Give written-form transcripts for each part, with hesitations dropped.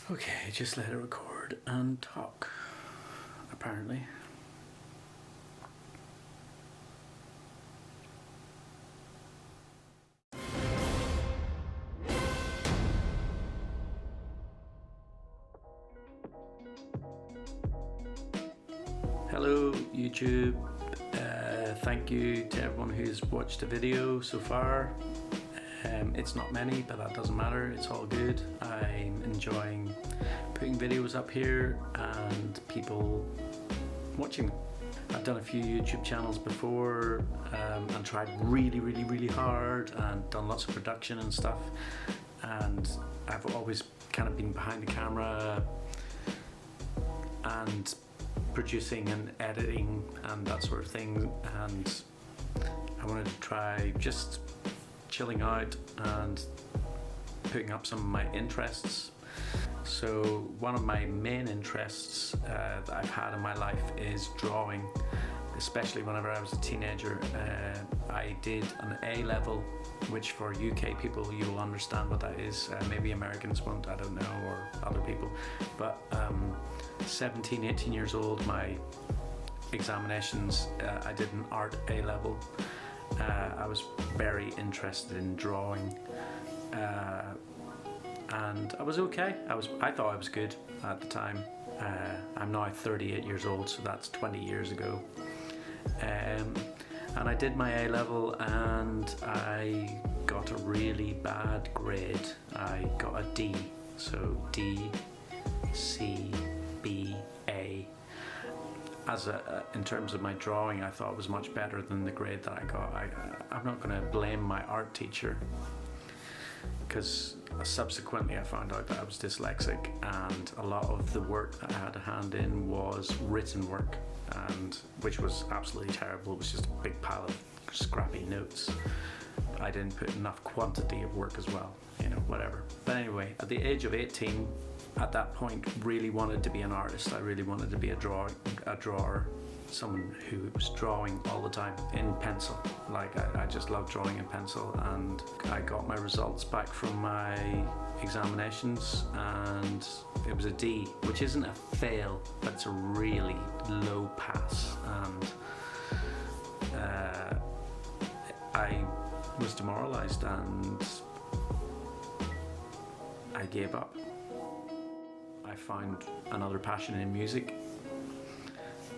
Okay, just let it record and talk, apparently. Hello YouTube, thank you to everyone who's watched the video so far. It's not many, but that doesn't matter, it's all good. I'm enjoying putting videos up here and people watching them. I've done a few YouTube channels before and tried really hard and done lots of production and stuff, and I've always kind of been behind the camera and producing and editing and that sort of thing, and I wanted to try just chilling out and putting up some of my interests. So one of my main interests that I've had in my life is drawing, especially whenever I was a teenager. I did an A level, which for UK people you will understand what that is, maybe Americans won't, I don't know, or other people, but 17, 18 years old, my examinations, I did an art A level. I was very interested in drawing, and I was okay. I thought I was good at the time. I'm now 38 years old, so that's 20 years ago. And I did my A level and I got a really bad grade. I got a D, so D, C, B, A. In terms of my drawing, I thought it was much better than the grade that I got. I'm not going to blame my art teacher, because subsequently I found out that I was dyslexic, and a lot of the work that I had to hand in was written work, and which was absolutely terrible. It was just a big pile of scrappy notes. I didn't put enough quantity of work as well, whatever. But anyway, at the age of 18, at that point, really wanted to be an artist. I really wanted to be a drawer, someone who was drawing all the time in pencil. Like I just love drawing in pencil, and I got my results back from my examinations and it was a D, which isn't a fail, but it's a really low pass, and I was demoralized and I gave up. I found another passion in music,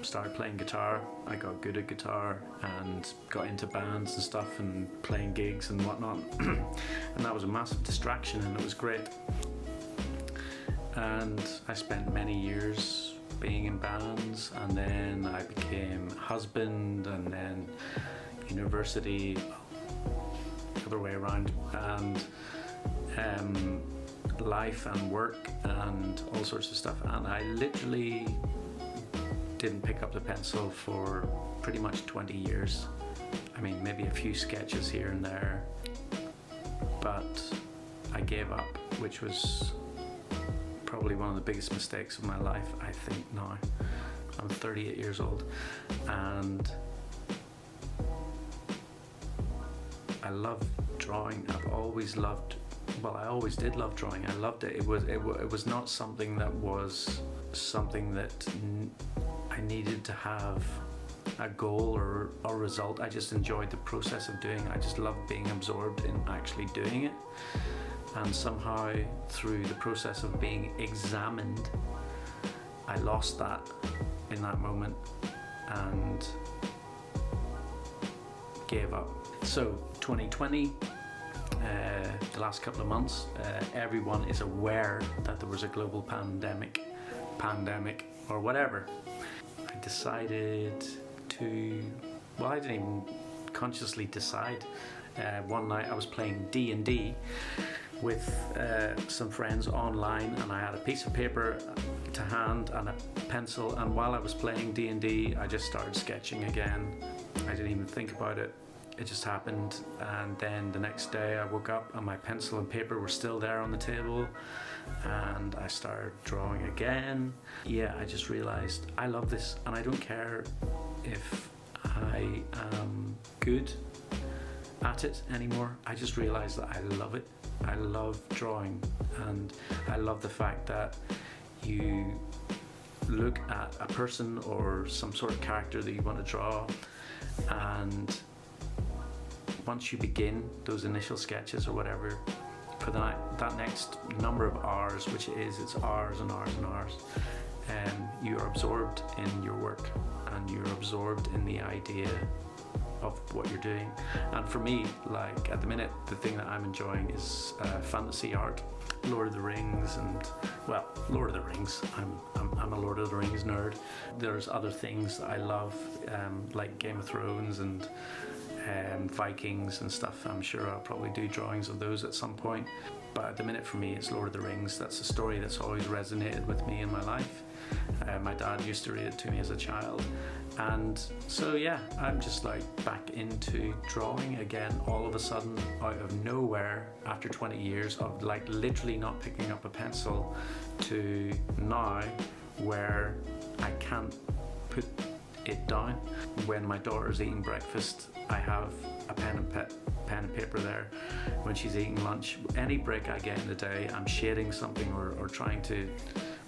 started playing guitar. I got good at guitar and got into bands and stuff and playing gigs and whatnot, and that was a massive distraction and it was great. And I spent many years being in bands, and then I became husband, and then university, the other way around, and life and work and all sorts of stuff, and I literally didn't pick up the pencil for pretty much 20 years. I mean, maybe a few sketches here and there, but I gave up, which was probably one of the biggest mistakes of my life, I think now. I'm 38 years old and I love drawing. I always did love drawing. I loved it. It was not something that I needed to have a goal or a result. I just enjoyed the process of doing it. I just loved being absorbed in actually doing it. And somehow through the process of being examined, I lost that in that moment and gave up. So 2020, the last couple of months, everyone is aware that there was a global pandemic or whatever. I decided I didn't even consciously decide. One night I was playing D&D with some friends online, and I had a piece of paper to hand and a pencil, and while I was playing D&D I just started sketching again. I didn't even think about it. It just happened, and then the next day I woke up and my pencil and paper were still there on the table, and I started drawing again. Yeah, I just realized I love this, and I don't care if I am good at it anymore. I just realized that I love it. I love drawing, and I love the fact that you look at a person or some sort of character that you want to draw, and once you begin those initial sketches or whatever, for that next number of hours, which it's hours and hours and hours, you are absorbed in your work and you're absorbed in the idea of what you're doing. And for me, like at the minute, the thing that I'm enjoying is fantasy art, Lord of the Rings, and well, Lord of the Rings. I'm a Lord of the Rings nerd. There's other things that I love, like Game of Thrones and Vikings and stuff. I'm sure I'll probably do drawings of those at some point. But at the minute, for me, it's Lord of the Rings. That's a story that's always resonated with me in my life. My dad used to read it to me as a child, and so yeah, I'm just like back into drawing again all of a sudden, out of nowhere, after 20 years of like literally not picking up a pencil, to now where I can't put it down. When my daughter's eating breakfast, I have a pen and paper there. When she's eating lunch, any break I get in the day, I'm shading something or trying to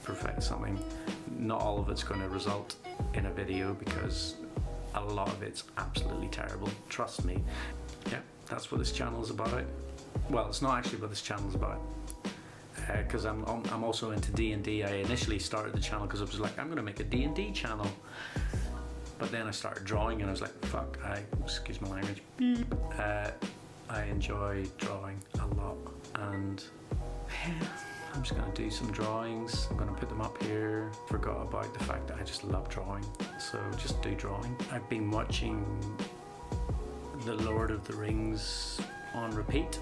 perfect something. Not all of it's going to result in a video because a lot of it's absolutely terrible, trust me. Yeah, that's what this channel is about. Well, it's not actually what this channel is about, because I'm also into D&D. I initially started the channel because I was like, I'm going to make a D&D channel, but then I started drawing and I was like, fuck, excuse my language, beep. I enjoy drawing a lot, and I'm just going to do some drawings. I'm going to put them up here. Forgot about the fact that I just love drawing, so just do drawing. I've been watching The Lord of the Rings on repeat,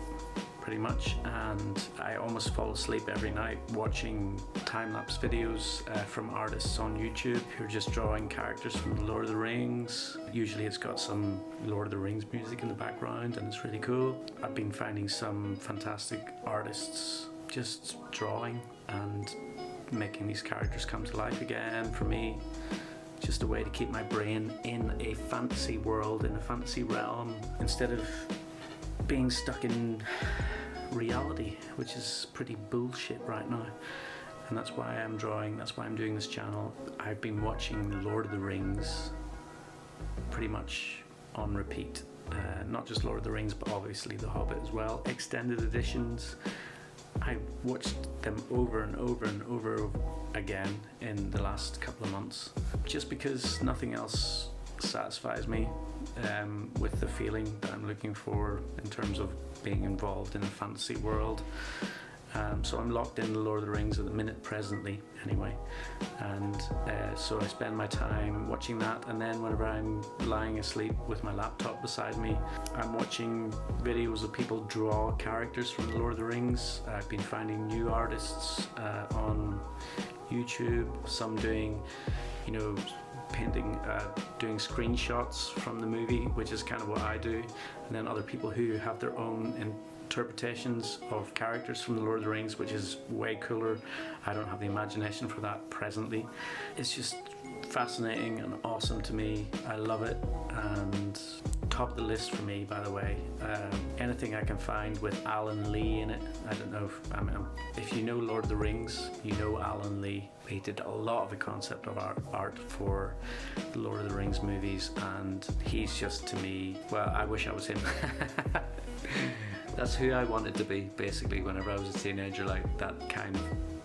pretty much, and I almost fall asleep every night watching time-lapse videos from artists on YouTube who are just drawing characters from The Lord of the Rings. Usually it's got some Lord of the Rings music in the background and it's really cool. I've been finding some fantastic artists just drawing and making these characters come to life again. For me, just a way to keep my brain in a fantasy world, in a fantasy realm, instead of being stuck in reality, which is pretty bullshit right now. And that's why I'm drawing, that's why I'm doing this channel. I've been watching The Lord of the Rings pretty much on repeat. Not just Lord of the Rings, but obviously The Hobbit as well. Extended editions. I watched them over and over and over again in the last couple of months, just because nothing else satisfies me with the feeling that I'm looking for in terms of being involved in a fantasy world. So I'm locked in The Lord of the Rings at the minute, presently anyway, and so I spend my time watching that, and then whenever I'm lying asleep with my laptop beside me, I'm watching videos of people draw characters from The Lord of the Rings. I've been finding new artists on YouTube, some doing, painting, doing screenshots from the movie, which is kind of what I do, and then other people who have their own interpretations of characters from The Lord of the Rings, which is way cooler. I don't have the imagination for that presently. It's just fascinating and awesome to me. I love it, and top of the list for me, by the way, anything I can find with Alan Lee in it. I don't know if you know Lord of the Rings, you know Alan Lee. He did a lot of the concept of art for the Lord of the Rings movies, and he's just, to me, well, I wish I was him. That's who I wanted to be, basically, whenever I was a teenager. Like,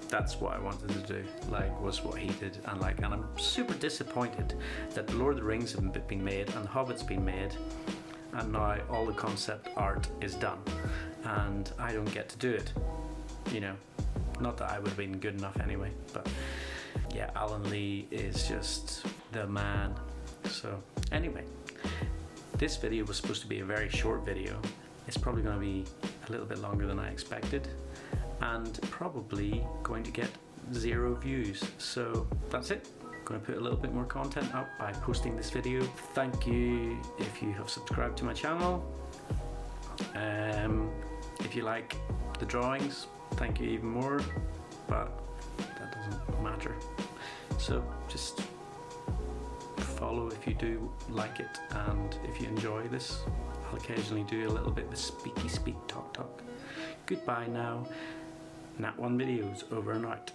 that's what I wanted to do, like, was what he did. And I'm super disappointed that the Lord of the Rings have been made and the Hobbit's been made, and now all the concept art is done and I don't get to do it. Not that I would have been good enough anyway, but yeah, Alan Lee is just the man. So anyway, this video was supposed to be a very short video. It's probably going to be a little bit longer than I expected, and probably going to get 0 views. So that's it. I'm going to put a little bit more content up by posting this video. Thank you if you have subscribed to my channel. If you like the drawings, thank you even more, but that doesn't matter. So just follow if you do like it, and if you enjoy this, I'll occasionally do a little bit of speaky speak talk. Goodbye now. Nat One Videos over and out.